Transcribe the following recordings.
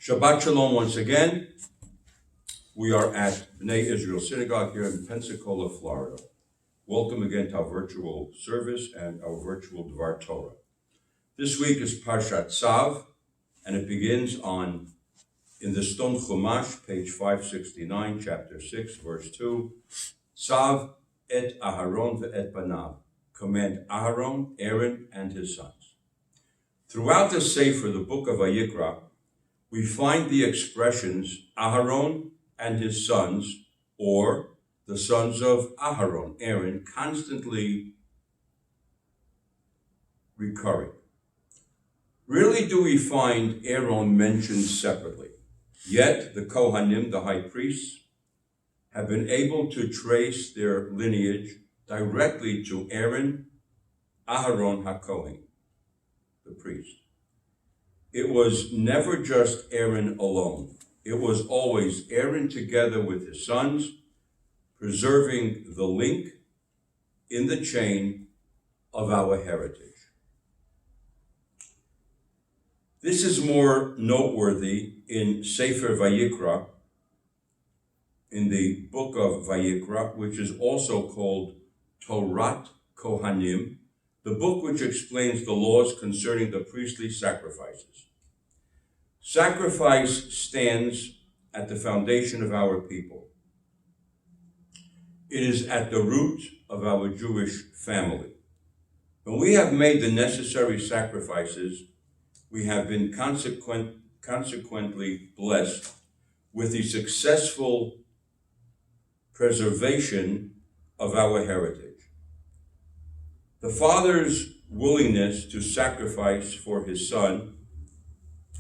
Shabbat Shalom once again. We are at B'nai Israel Synagogue here in Pensacola, Florida. Welcome again to our virtual service and our virtual Dvar Torah. This week is Parashat Tsav, and it begins in the Stone Chumash, page 569, chapter 6, verse 2. Tsav et Aharon ve'et banav. Command Aaron, and his sons. Throughout the Sefer, the book of Vayikra, we find the expressions Aharon and his sons, or the sons of Aharon, Aaron, constantly recurring. Rarely do we find Aaron mentioned separately, yet the Kohanim, the high priests, have been able to trace their lineage directly to Aaron, Aharon HaKohen, the priest. It was never just Aaron alone. It was always Aaron together with his sons, preserving the link in the chain of our heritage. This is more noteworthy in Sefer Vayikra, in the book of Vayikra, which is also called Torat Kohanim, the book which explains the laws concerning the priestly sacrifices. Sacrifice stands at the foundation of our people. It is at the root of our Jewish family. When we have made the necessary sacrifices, we have been consequently blessed with the successful preservation of our heritage. The father's willingness to sacrifice for his son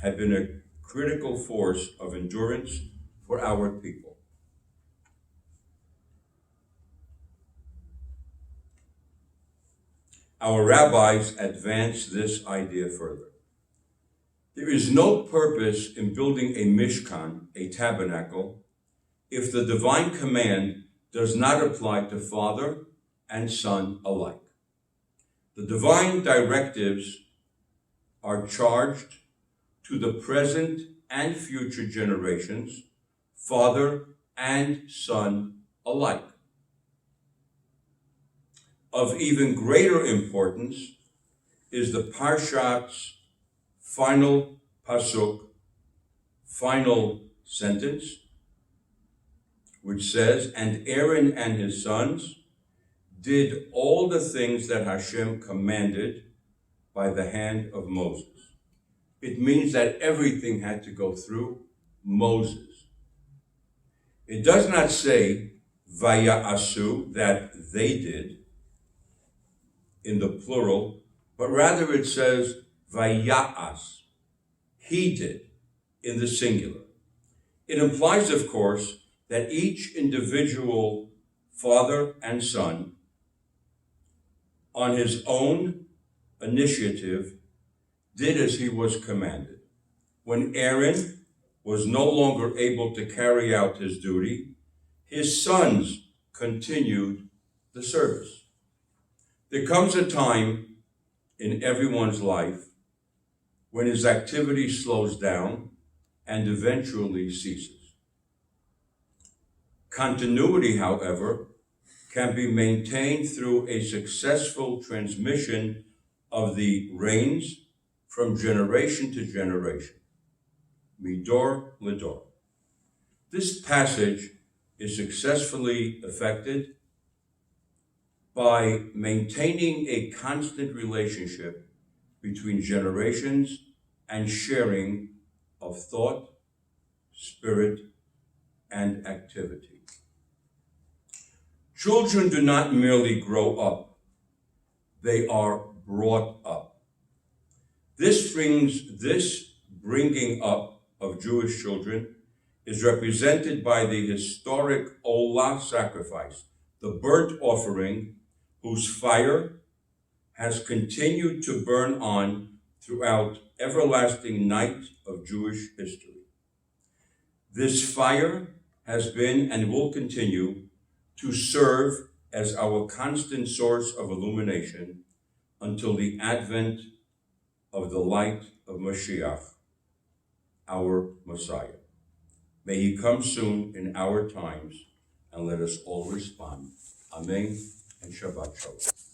had been a critical force of endurance for our people. Our rabbis advance this idea further. There is no purpose in building a mishkan, a tabernacle, if the divine command does not apply to father and son alike. The divine directives are charged to the present and future generations, father and son alike. Of even greater importance is the Parshat's final pasuk, final sentence, which says, "And Aaron and his sons did all the things that Hashem commanded by the hand of Moses." It means that everything had to go through Moses. It does not say Vaya'asu, that they did, in the plural, but rather it says Vaya'as, he did, in the singular. It implies, of course, that each individual father and son, on his own initiative, did as he was commanded. When Aaron was no longer able to carry out his duty, his sons continued the service. There comes a time in everyone's life when his activity slows down and eventually ceases. Continuity, however, can be maintained through a successful transmission of the reins from generation to generation, midor lidor. This passage is successfully effected by maintaining a constant relationship between generations and sharing of thought, spirit, and activity. Children do not merely grow up, they are brought up. This bringing up of Jewish children is represented by the historic Olah sacrifice, the burnt offering whose fire has continued to burn on throughout everlasting night of Jewish history. This fire has been and will continue to serve as our constant source of illumination until the advent of the light of Mashiach, our Messiah. May he come soon in our times, and let us all respond. Amen and Shabbat Shalom.